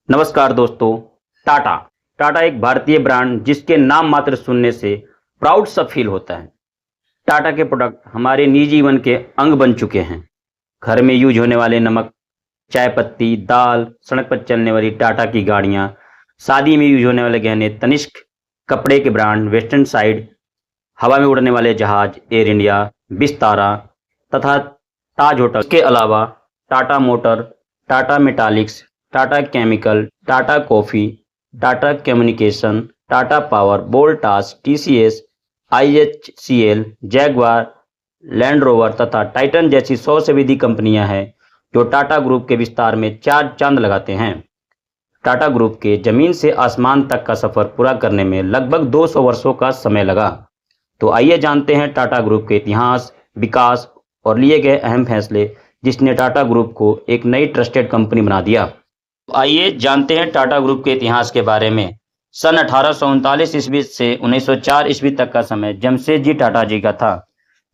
नमस्कार दोस्तों। टाटा टाटा एक भारतीय ब्रांड जिसके नाम मात्र सुनने से प्राउड सा फील होता है। टाटा के प्रोडक्ट हमारे निजी जीवन के अंग बन चुके हैं। घर में यूज होने वाले नमक, चाय पत्ती, दाल, सड़क पर चलने वाली टाटा की गाड़ियां, शादी में यूज होने वाले गहने तनिष्क, कपड़े के ब्रांड वेस्टर्न साइड, हवा में उड़ने वाले जहाज एयर इंडिया, विस्तारा तथा ताज होटल। इसके अलावा Tata motor, Tata metallics, Tata chemical, Tata coffee, Tata communication, Tata power, Voltas, TCS, IHCL, Jaguar, Land Rover तथा टाइटन जैसी 100 से भी अधिक कंपनियां हैं जो टाटा ग्रुप के विस्तार में चार चांद लगाते हैं। टाटा ग्रुप के जमीन से आसमान तक का सफर पूरा करने में लगभग 200 वर्षों का समय लगा। तो आइए जानते हैं टाटा ग्रुप के इतिहास, विकास और लिए गए अहम फैसले जिसने टाटा ग्रुप को एक नई ट्रस्टेड कंपनी बना दिया। आइए जानते हैं टाटा ग्रुप के इतिहास के बारे में। सन 1839 ईस्वी से 1904 ईस्वी तक का समय जमशेद जी टाटा जी का था।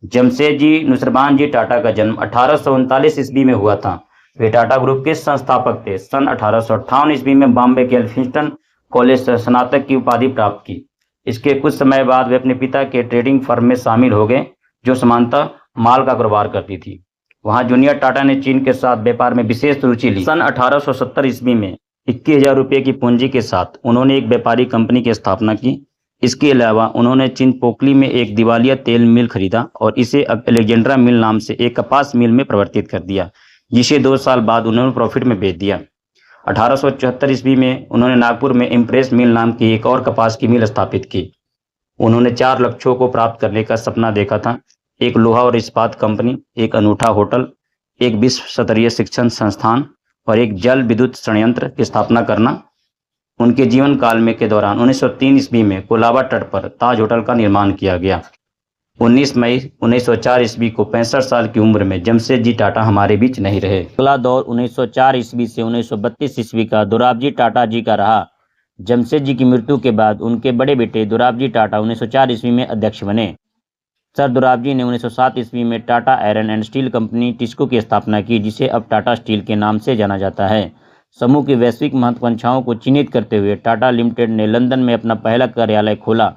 जमशेद जी नुसरबान जी टाटा का जन्म 1839 ईस्वी में हुआ था। वे टाटा ग्रुप के संस्थापक थे। सन 1858 ईस्वी में बॉम्बे के एल्फिंस्टन कॉलेज से स्नातक की उपाधि प्राप्त की। इसके कुछ समय बाद वे अपने पिता के ट्रेडिंग फर्म में शामिल हो गए जो समानता माल का कारोबार करती थी। वहां जूनियर टाटा ने चीन के साथ व्यापार में विशेष रुचि ली। सन 1870 ईस्वी में 21,000 रुपये की पूंजी के साथ उन्होंने एक व्यापारिक कंपनी की स्थापना की। इसके अलावा उन्होंने चीन पोकली में एक दिवालिया तेल मिल खरीदा और इसे अलेक्जेंड्रा मिल नाम से एक कपास मिल में परिवर्तित कर दिया, जिसे 2 साल बाद उन्होंने प्रॉफिट में बेच दिया। 1874 ईस्वी में उन्होंने नागपुर में इम्प्रेस मिल नाम की एक और कपास की मिल स्थापित की। उन्होंने 4 लक्ष्यों को प्राप्त करने का सपना देखा था: एक लोहा और इस्पात कंपनी, एक अनूठा होटल, एक विश्व स्तरीय शिक्षण संस्थान और एक जल विद्युत संयंत्र की स्थापना करना। उनके जीवन काल में के दौरान 1903 ईस्वी में कोलाबा तट पर ताज होटल का निर्माण किया गया। 19 मई 1904 ईस्वी को 65 साल की उम्र में जमशेद जी टाटा हमारे बीच नहीं रहे। अगला दौर 1904 ईस्वी से 1932 ईस्वी का दोराबजी टाटा जी का रहा। जमशेद जी की मृत्यु के बाद उनके बड़े बेटे दोराबजी टाटा 1904 ईस्वी में अध्यक्ष बने। सर दोराबजी ने 1907 ईस्वी में Tata iron and steel company TISCO की स्थापना की, जिसे अब टाटा स्टील के नाम से जाना जाता है। समूह की वैश्विक महत्वाकांक्षाओं को चिन्हित करते हुए टाटा लिमिटेड ने लंदन में अपना पहला कार्यालय खोला।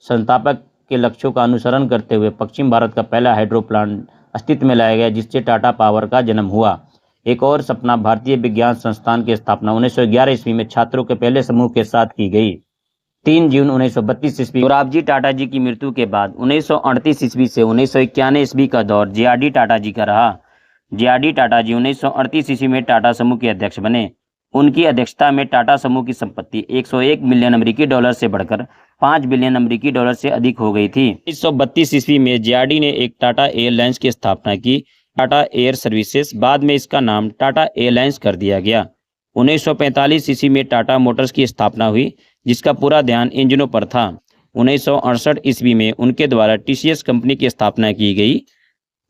संस्थापक के लक्ष्यों का अनुसरण करते हुए पश्चिम भारत का पहला हाइड्रो प्लांट अस्तित्व में लाया गया, जिससे टाटा पावर का जन्म हुआ। एक और सपना भारतीय विज्ञान संस्थान की स्थापना 1911 ईस्वी में छात्रों के पहले समूह के साथ की गई। 3 जून 1932 ईस्वी दोराबजी टाटा जी की मृत्यु के बाद 1938 ईस्वी से 1991 ईस्वी का दौर जेआरडी टाटा जी का रहा। जेआरडी टाटा जी 1938 ईस्वी में टाटा समूह के अध्यक्ष बने। उनकी अध्यक्षता में टाटा समूह की संपत्ति 101 मिलियन अमेरिकी डॉलर से बढ़कर 5 बिलियन अमेरिकी डॉलर से अधिक हो गई थी। 1932 ईस्वी में जेआरडी ने एक टाटा एयरलाइंस की स्थापना की, टाटा एयर सर्विसेज। बाद में इसका नाम टाटा एयरलाइंस कर दिया गया। 1945 ईस्वी में टाटा मोटर्स की स्थापना हुई, जिसका पूरा ध्यान इंजनों पर था। 1968 ईस्वी में उनके द्वारा टीसीएस कंपनी की स्थापना की गई।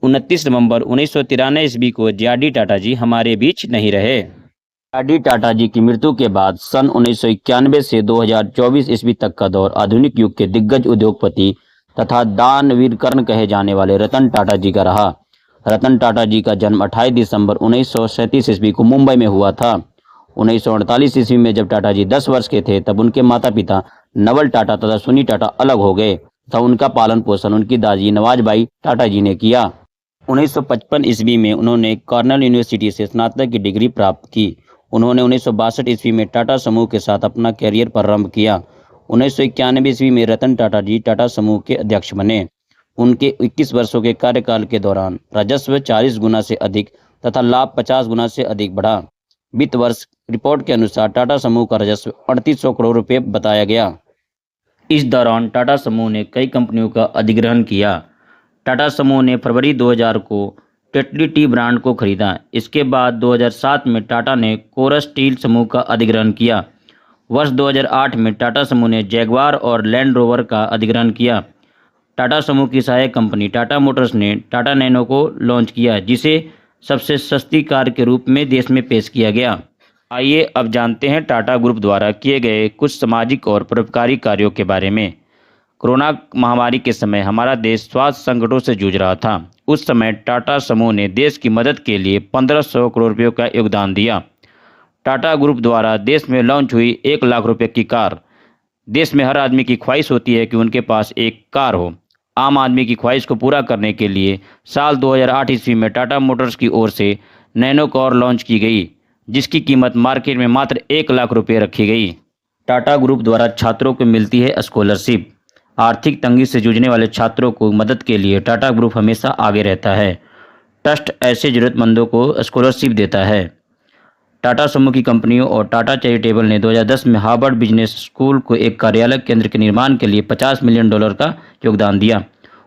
29 नवंबर 1993 ईस्वी को जेआरडी टाटा जी हमारे बीच नहीं रहे। जेआरडी टाटा जी की मृत्यु के बाद सन 1991 से 2024 ईस्वी तक का दौर आधुनिक युग के दिग्गज उद्योगपति तथा दानवीर कर्ण कहे जाने वाले रतन टाटा जी का रहा। रतन टाटा जी का जन्म 28 दिसंबर 1937 ईस्वी को मुंबई में हुआ था। 1948 ईस्वी में जब टाटा जी 10 वर्ष के थे तब उनके माता पिता नवल टाटा तथा सुनी टाटा अलग हो गए तथा उनका पालन पोषण उनकी दादी नवाजबाई टाटा जी ने किया। 1955 ईस्वी में उन्होंने कॉर्नेल यूनिवर्सिटी से स्नातक की डिग्री प्राप्त की। उन्होंने 1962 ईस्वी में टाटा समूह के साथ अपना कैरियर प्रारंभ किया। 1991 ईस्वी में रतन टाटा जी टाटा समूह के अध्यक्ष बने। उनके 21 वर्षों के कार्यकाल के दौरान राजस्व 40 गुना से अधिक तथा लाभ 50 गुना से अधिक बढ़ा। वित्त वर्ष रिपोर्ट के अनुसार टाटा समूह का राजस्व 3800 करोड़ रुपए बताया गया। इस दौरान टाटा समूह ने कई कंपनियों का अधिग्रहण किया। टाटा समूह ने फरवरी 2000 को टेटली टी ब्रांड को खरीदा। इसके बाद 2007 में टाटा ने कोरस स्टील समूह का अधिग्रहण किया। वर्ष 2008 में टाटा समूह ने जैगवार और लैंड रोवर का अधिग्रहण किया। टाटा समूह की सहायक कंपनी टाटा मोटर्स ने टाटा नैनो को लॉन्च किया, जिसे सबसे सस्ती कार के रूप में देश में पेश किया गया। आइए अब जानते हैं टाटा ग्रुप द्वारा किए गए कुछ सामाजिक और परोपकारी कार्यों के बारे में। कोरोना महामारी के समय हमारा देश स्वास्थ्य संकटों से जूझ रहा था। उस समय टाटा समूह ने देश की मदद के लिए 1500 करोड़ रुपयों का योगदान दिया। टाटा ग्रुप द्वारा देश में लॉन्च हुई 1 लाख रुपए की कार। देश में हर आदमी की ख्वाहिश होती है कि उनके पास एक कार हो। आम आदमी की ख्वाहिश को पूरा करने के लिए साल 2008 ईस्वी में टाटा मोटर्स की ओर से नैनो कार लॉन्च की गई, जिसकी कीमत मार्केट में मात्र 1 लाख रुपए रखी गई। टाटा ग्रुप द्वारा छात्रों को मिलती है स्कॉलरशिप। आर्थिक तंगी से जूझने वाले छात्रों को मदद के लिए टाटा ग्रुप हमेशा आगे रहता है। ट्रस्ट ऐसे जरूरतमंदों को स्कॉलरशिप देता है। टाटा समूह की कंपनियों और टाटा चैरिटेबल ने 2010 में हार्वर्ड बिजनेस स्कूल को एक कार्यालय केंद्र के निर्माण के लिए $50 मिलियन का योगदान दिया।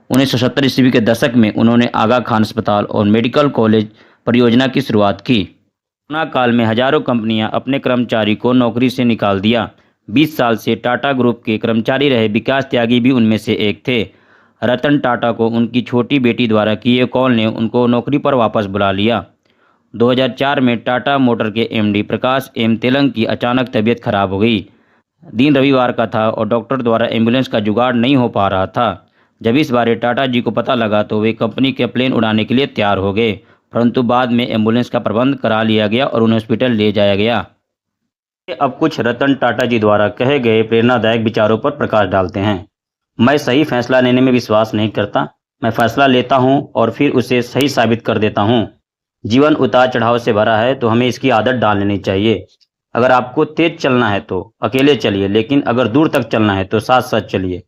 1970 ईस्वी के दशक में उन्होंने आगा खान अस्पताल और मेडिकल कॉलेज परियोजना की शुरुआत की। कोरोना काल में हजारों कंपनियां अपने कर्मचारी को नौकरी से निकाल दिया। 20 साल से टाटा ग्रुप के कर्मचारी रहे विकास त्यागी भी उनमें से एक थे। रतन टाटा को उनकी छोटी बेटी द्वारा किए कॉल ने उनको नौकरी पर वापस बुला लिया। 2004 में टाटा मोटर के एमडी प्रकाश एम तेलंग की अचानक तबीयत खराब हो गई। दिन रविवार का था और डॉक्टर द्वारा एम्बुलेंस का जुगाड़ नहीं हो पा रहा था। जब इस बारे टाटा जी को पता लगा तो वे कंपनी के प्लेन उड़ाने के लिए तैयार हो गए, परंतु बाद में एम्बुलेंस का प्रबंध करा लिया गया और उन्हें हॉस्पिटल ले जाया गया। अब कुछ रतन टाटा जी द्वारा कहे गए प्रेरणादायक विचारों पर प्रकाश डालते हैं। मैं सही फैसला लेने में विश्वास नहीं करता। मैं फैसला लेता हूं और फिर उसे सही साबित कर देता हूं। जीवन उतार चढ़ाव से भरा है तो हमें इसकी आदत डाल लेनी चाहिए। अगर आपको तेज चलना है तो अकेले चलिए, लेकिन अगर दूर तक चलना है तो साथ साथ चलिए।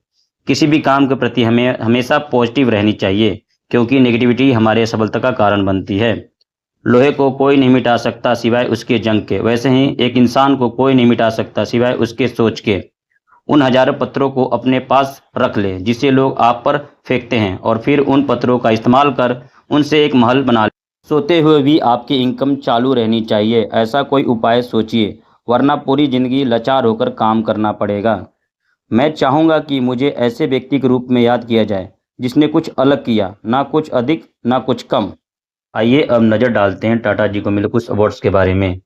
किसी भी काम के प्रति हमें हमेशा पॉजिटिव रहनी चाहिए, क्योंकि नेगेटिविटी हमारे सफलता का कारण बनती है। लोहे को कोई नहीं मिटा सकता सिवाय उसके जंग के, वैसे ही एक इंसान को कोई नहीं मिटा सकता सिवाय उसके सोच के। उन हजारों पत्थरों को अपने पास रख ले जिसे लोग आप पर फेंकते हैं, और फिर उन पत्थरों का इस्तेमाल कर उनसे एक महल बना ले। सोते हुए भी आपकी इनकम चालू रहनी चाहिए, ऐसा कोई उपाय सोचिए, वरना पूरी जिंदगी लाचार होकर काम करना पड़ेगा। मैं चाहूँगा कि मुझे ऐसे व्यक्ति के रूप में याद किया जाए जिसने कुछ अलग किया, ना कुछ अधिक ना कुछ कम। आइए अब नज़र डालते हैं टाटा जी को मिले कुछ अवार्ड्स के बारे में।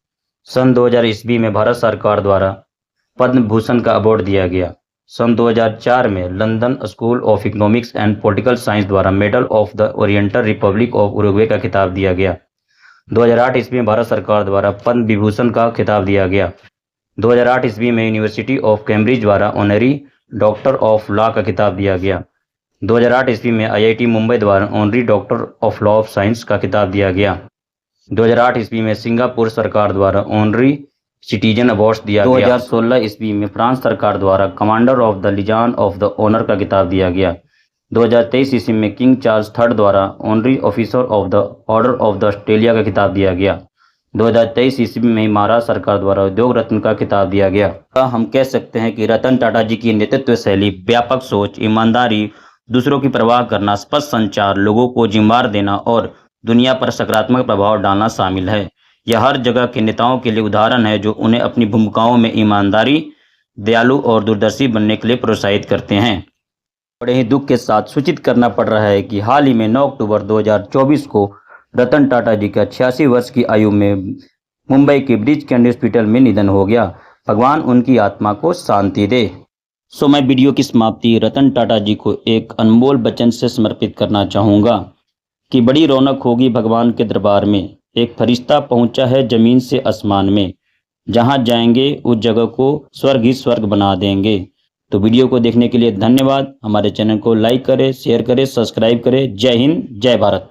सन 2000 ईस्वी में भारत सरकार द्वारा पद्म भूषण का अवार्ड दिया गया। सन 2004 में London School of Economics and Political Science द्वारा medal of the Oriental Republic of Uruguay का खिताब दिया गया। 2008 ईस्वी में भारत सरकार द्वारा पद्म विभूषण का खिताब दिया गया। 2008 ईस्वी में यूनिवर्सिटी ऑफ कैम्ब्रिज द्वारा ऑनरी डॉक्टर ऑफ लॉ का खिताब दिया गया। 2008 ईस्वी में IIT मुंबई द्वारा honorary doctor of law of science का खिताब दिया गया। 2008 ईस्वी में सिंगापुर सरकार द्वारा ऑनरी सिटीजन अवार्ड्स दिया गया। 2016 ईस्वी में फ्रांस सरकार द्वारा commander of the legion of the honour का खिताब दिया गया। 2023 ईस्वी में किंग चार्ल्स III द्वारा honorary officer of the order of the Australia का खिताब दिया गया। 2023 ईस्वी में महाराष्ट्र सरकार द्वारा उद्योग रत्न का खिताब दिया गया। हम कह सकते हैं कि रतन टाटा जी की नेतृत्व शैली, व्यापक सोच, ईमानदारी, दूसरों की परवाह करना, स्पष्ट संचार, लोगों को जिम्मेदार देना और दुनिया पर सकारात्मक प्रभाव डालना शामिल है। यह हर जगह के नेताओं के लिए उदाहरण है जो उन्हें अपनी भूमिकाओं में ईमानदारी, दयालु और दूरदर्शी बनने के लिए प्रोत्साहित करते हैं। बड़े ही दुख के साथ सूचित करना पड़ रहा है कि हाल ही में 9 अक्टूबर 2024 को रतन टाटा जी का 86 वर्ष की आयु में मुंबई के ब्रिच कैंडी हॉस्पिटल में निधन हो गया। भगवान उनकी आत्मा को शांति दे। सो मैं वीडियो की समाप्ति रतन टाटा जी को एक अनमोल वचन से समर्पित करना चाहूँगा कि बड़ी रौनक होगी भगवान के दरबार में। एक फरिश्ता पहुंचा है जमीन से आसमान में, जहां जाएंगे उस जगह को स्वर्ग ही स्वर्ग बना देंगे। तो वीडियो को देखने के लिए धन्यवाद। हमारे चैनल को लाइक करें, शेयर करें, सब्सक्राइब करें। जय हिंद, जय भारत।